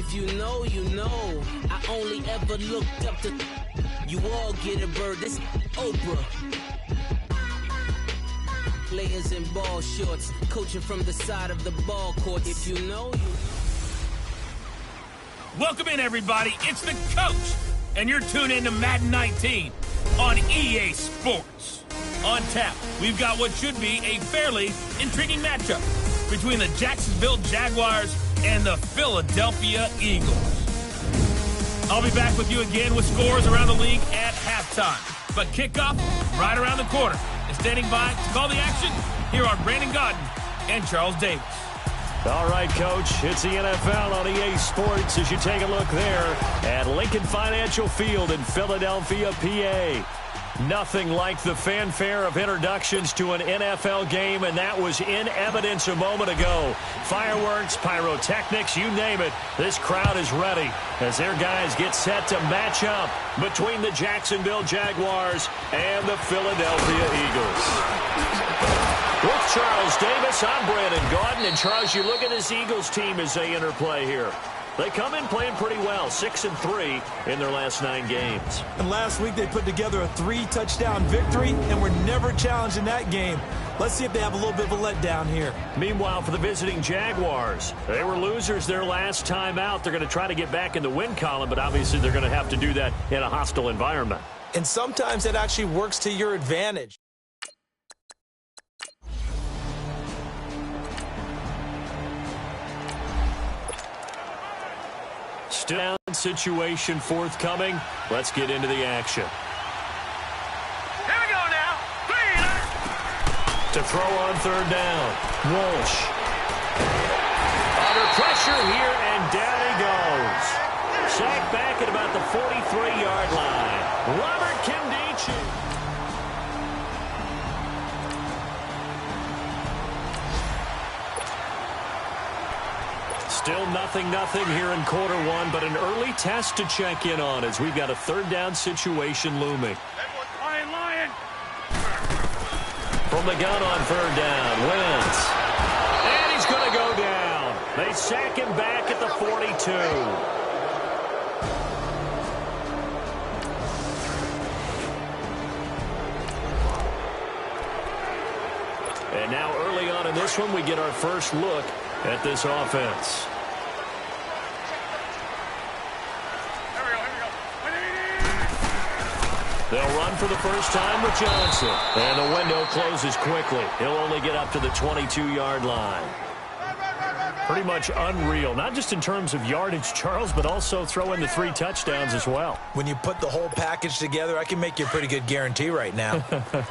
If you know, you know. I only ever looked up to. You all get a bird. This Oprah. Players in ball shorts, coaching from the side of the ball court. If you know, you. Welcome in, everybody. It's the coach, and you're tuned in to Madden 19 on EA Sports. On tap, we've got what should be a fairly intriguing matchup between the Jacksonville Jaguars and the Philadelphia Eagles. I'll be back with you again with scores around the league at halftime. But kickoff right around the corner. And standing by to call the action, here are Brandon Godden and Charles Davis. All right, Coach, it's the NFL on EA Sports as you take a look there at Lincoln Financial Field in Philadelphia, PA. Nothing like the fanfare of introductions to an NFL game, and that was in evidence a moment ago. Fireworks, pyrotechnics, you name it, this crowd is ready as their guys get set to match up between the Jacksonville Jaguars and the Philadelphia Eagles. With Charles Davis, I'm Brandon Godden. And Charles, you look at this Eagles team as they interplay here. They come in playing pretty well, 6-3 in their last 9 games. And last week they put together a 3-touchdown victory and were never challenged in that game. Let's see if they have a little bit of a letdown here. Meanwhile, for the visiting Jaguars, they were losers their last time out. They're going to try to get back in the win column, but obviously they're going to have to do that in a hostile environment. And sometimes it actually works to your advantage. Still down situation forthcoming. Let's get into the action. Here we go now. To throw on third down. Walsh. Under pressure here, and down he goes. Sacked back at about the 43-yard line. Robert Kimdichie. Still nothing here in quarter one, but an early test to check in on as we've got a third down situation looming. Lion. From the gun on third down, Wentz. And he's going to go down. They sack him back at the 42. And now early on in this one, we get our first look at this offense. They'll run for the first time with Johnson. And the window closes quickly. He'll only get up to the 22-yard line. Pretty much unreal, not just in terms of yardage, Charles, but also throw in the 3 touchdowns as well. When you put the whole package together, I can make you a pretty good guarantee right now.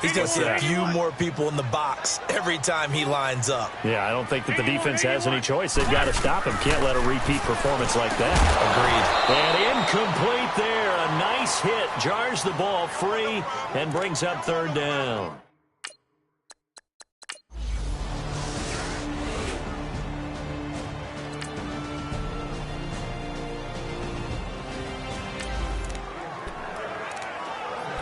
He's going to see a few more people in the box every time he lines up. Yeah, I don't think that the defense has any choice. They've got to stop him. Can't let a repeat performance like that. Agreed. And incomplete there. A nice hit. Jars the ball free and brings up third down.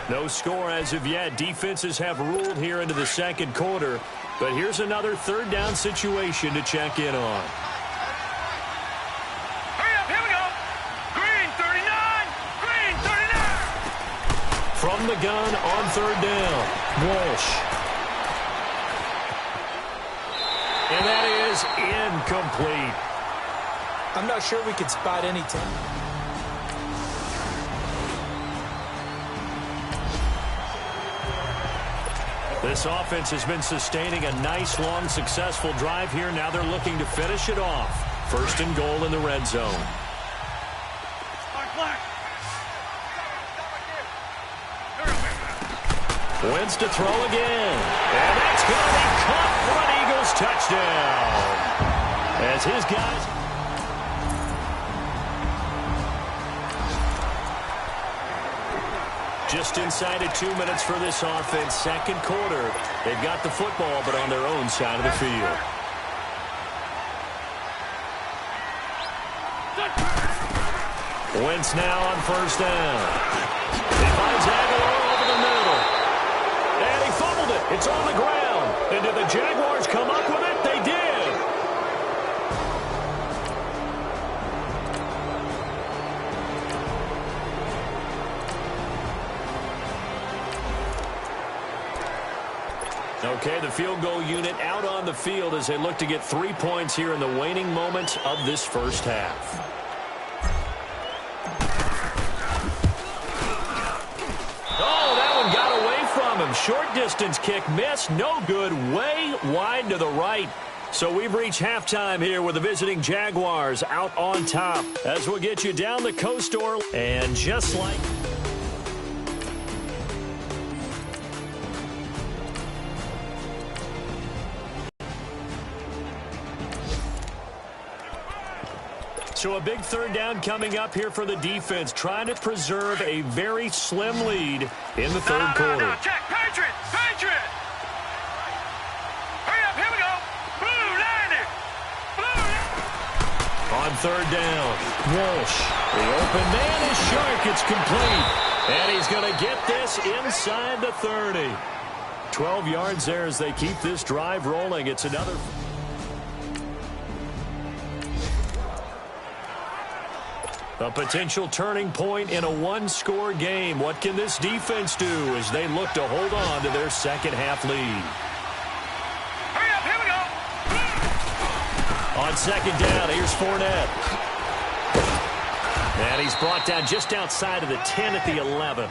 No score as of yet. Defenses have ruled here into the second quarter. But here's another third down situation to check in on. Hurry up, here we go. Green 39. Green 39. From the gun on third down, Walsh. And that is incomplete. I'm not sure we could spot any team. This offense has been sustaining a nice, long, successful drive here. Now they're looking to finish it off. First and goal in the red zone. Wentz to throw again. And that's going to be caught for an Eagles touchdown. As his guys... Just inside of 2 minutes for this offense. Second quarter. They've got the football, but on their own side of the field. Wentz now on first down. He finds Aguilar over the middle. And he fumbled it. It's on the ground. And did the Jaguars come up with it? They did. Okay, the field goal unit out on the field as they look to get 3 points here in the waning moments of this first half. Oh, that one got away from him. Short distance kick missed. No good. Way wide to the right. So we've reached halftime here with the visiting Jaguars out on top. As we'll get you down the coast door. And just like... So a big third down coming up here for the defense, trying to preserve a very slim lead in the third quarter. No, check. Patriot! Patriot! Hurry up, here we go! Blue 90! Blue! On third down, Walsh. The open man is Shark. It's complete. And he's going to get this inside the 30. 12 yards there as they keep this drive rolling. It's another... A potential turning point in a one-score game. What can this defense do as they look to hold on to their second-half lead? Hurry up, here we go! On second down, here's Fournette. And he's brought down just outside of the 10 at the 11.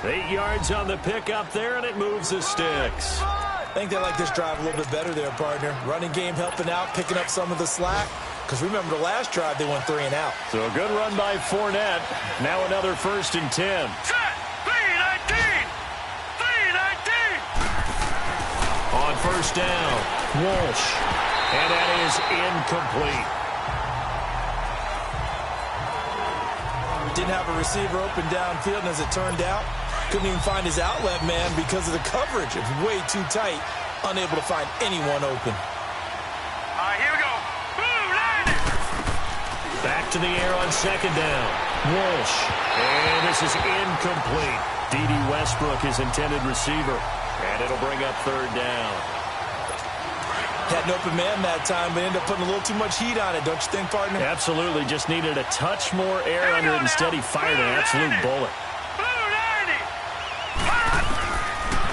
8 yards on the pickup there, and it moves the sticks. I think they like this drive a little bit better there, partner. Running game helping out, picking up some of the slack. Because remember, the last drive, they went 3 and out. So a good run by Fournette. Now another 1st and 10. Set! 3-19! 3-19! On first down, Walsh. And that is incomplete. Didn't have a receiver open downfield, and as it turned out, couldn't even find his outlet man because of the coverage. It's way too tight, unable to find anyone open. All right, here we go. Back to the air on second down. Walsh. And this is incomplete. D.D. Westbrook, his intended receiver. And it'll bring up third down. Had an open man that time, but ended up putting a little too much heat on it, don't you think, partner? Absolutely. Just needed a touch more air under it. Instead, he fired an absolute bullet.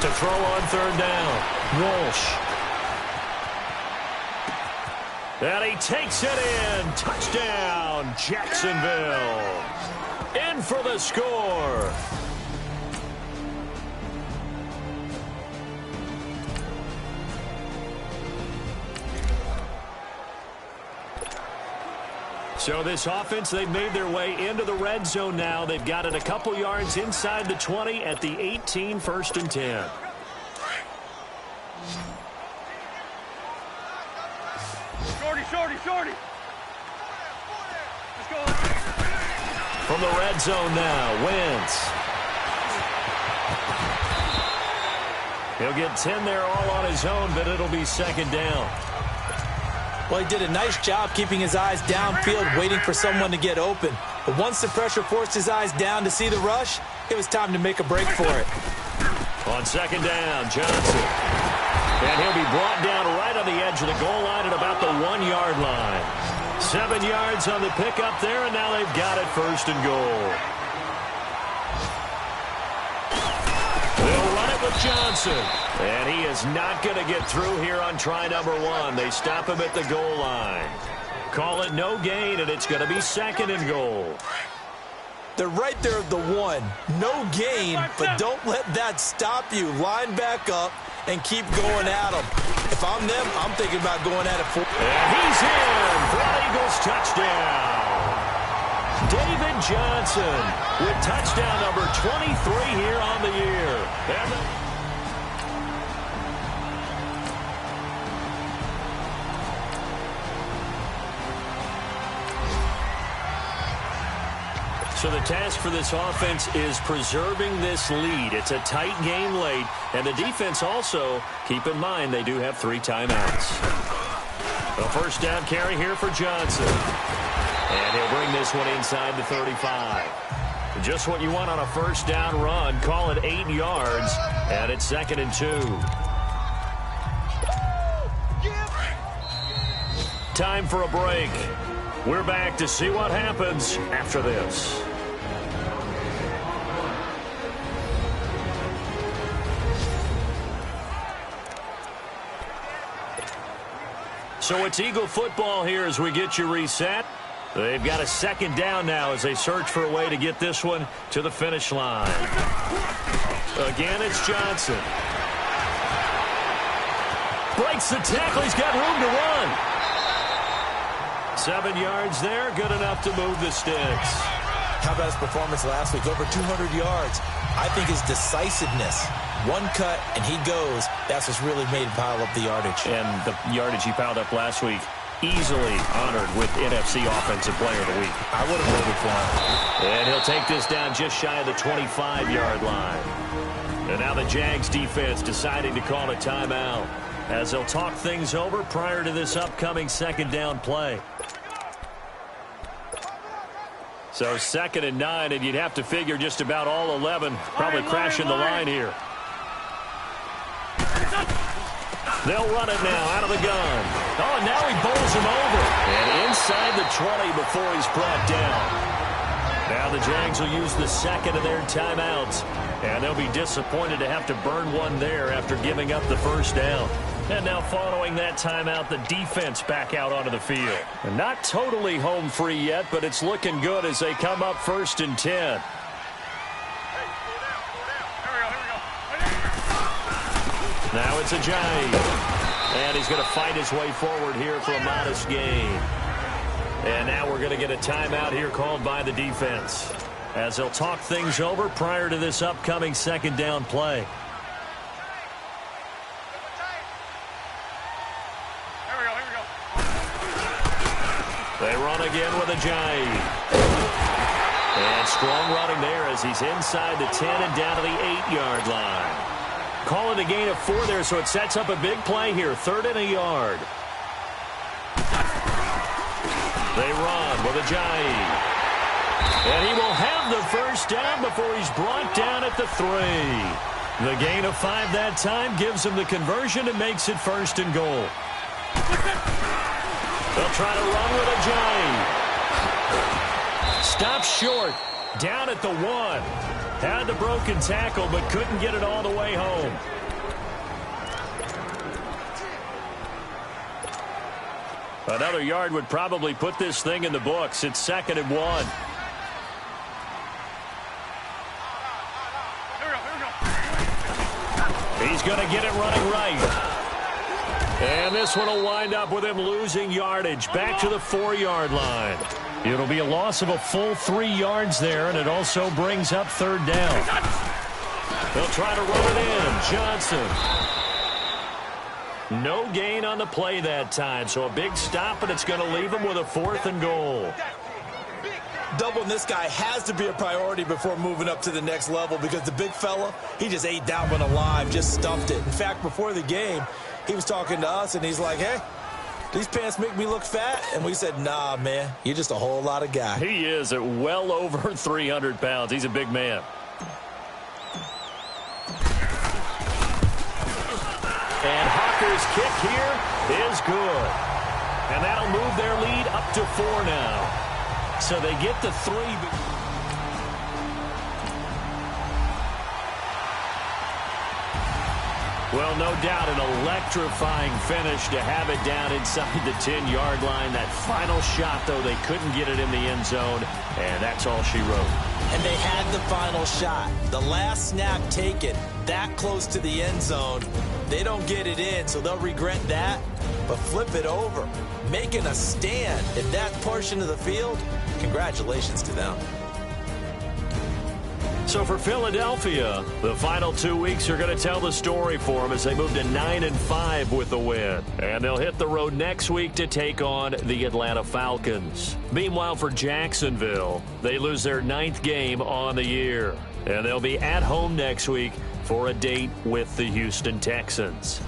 To throw on third down. Walsh. And he takes it in. Touchdown, Jacksonville. In for the score. So this offense, they've made their way into the red zone now. They've got it a couple yards inside the 20 at the 18, 1st and 10. Shorty. Let's go. From the red zone now, Wentz. He'll get 10 there all on his own, but it'll be second down. Well, he did a nice job keeping his eyes downfield, waiting for someone to get open. But once the pressure forced his eyes down to see the rush, it was time to make a break for it. On second down, Johnson. And he'll be brought down right on the edge of the goal line at about the 1-yard line. 7 yards on the pickup there, and now they've got it 1st and goal. They'll run it with Johnson. And he is not going to get through here on try number 1. They stop him at the goal line. Call it no gain, and it's going to be 2nd and goal. They're right there at the 1. No gain, but don't let that stop you. Line back up and keep going at them. If I'm them, I'm thinking about going at it for... And he's in for an Eagles touchdown. David Johnson with touchdown number 23 here on the year. So the task for this offense is preserving this lead. It's a tight game late, and the defense also, keep in mind, they do have 3 timeouts. A first down carry here for Johnson. And he'll bring this one inside the 35. Just what you want on a first down run. Call it 8 yards, and it's 2nd and 2. Time for a break. We're back to see what happens after this. So it's Eagle football here as we get you reset. They've got a second down now as they search for a way to get this one to the finish line. Again, it's Johnson. Breaks the tackle. He's got room to run. 7 yards there. Good enough to move the sticks. How about his performance last week? Over 200 yards. I think his decisiveness. One cut, and he goes. That's what's really made him pile up the yardage. And the yardage he piled up last week, easily honored with NFC Offensive Player of the Week. I would have voted for him. And he'll take this down just shy of the 25-yard line. And now the Jags defense deciding to call a timeout as they'll talk things over prior to this upcoming second down play. So 2nd and 9, and you'd have to figure just about all 11 probably crashing the line here. They'll run it now out of the gun. Oh, and now he bowls him over. And inside the 20 before he's brought down. Now the Jags will use the second of their timeouts. And they'll be disappointed to have to burn one there after giving up the first down. And now following that timeout, the defense back out onto the field. And not totally home free yet, but it's looking good as they come up 1st and 10. Now it's Ajayi. And he's going to fight his way forward here for a modest gain. And now we're going to get a timeout here called by the defense as they'll talk things over prior to this upcoming second down play. They run again with Ajayi. And strong running there as he's inside the 10 and down to the 8-yard line. Call it a gain of 4 there, so it sets up a big play here. 3rd and a yard. They run with Ajayi. And he will have the first down before he's brought down at the 3. The gain of 5 that time gives him the conversion and makes it 1st and goal. They'll try to run with Ajayi. Stops short. Down at the 1. Had the broken tackle, but couldn't get it all the way home. Another yard would probably put this thing in the books. It's 2nd and 1. He's going to get it running right. And this one will wind up with him losing yardage back to the 4-yard line. It'll be a loss of a full 3 yards there, and it also brings up 3rd down. They'll try to run it in. Johnson. No gain on the play that time, so a big stop, and it's going to leave him with a 4th and goal. Doubling this guy has to be a priority before moving up to the next level because the big fella, he just ate that one alive, just stuffed it. In fact, before the game, he was talking to us, and he's like, hey, these pants make me look fat. And we said, nah, man, you're just a whole lot of guy. He is at well over 300 pounds. He's a big man. And Hawker's kick here is good. And that'll move their lead up to 4 now. So they get the 3. Well, no doubt an electrifying finish to have it down inside the 10-yard line. That final shot, though, they couldn't get it in the end zone, and that's all she wrote. And they had the final shot. The last snap taken that close to the end zone. They don't get it in, so they'll regret that, but flip it over. Making a stand in that portion of the field, congratulations to them. So for Philadelphia, the final 2 weeks are going to tell the story for them as they move to 9-5 with the win. And they'll hit the road next week to take on the Atlanta Falcons. Meanwhile, for Jacksonville, they lose their 9th game on the year. And they'll be at home next week for a date with the Houston Texans.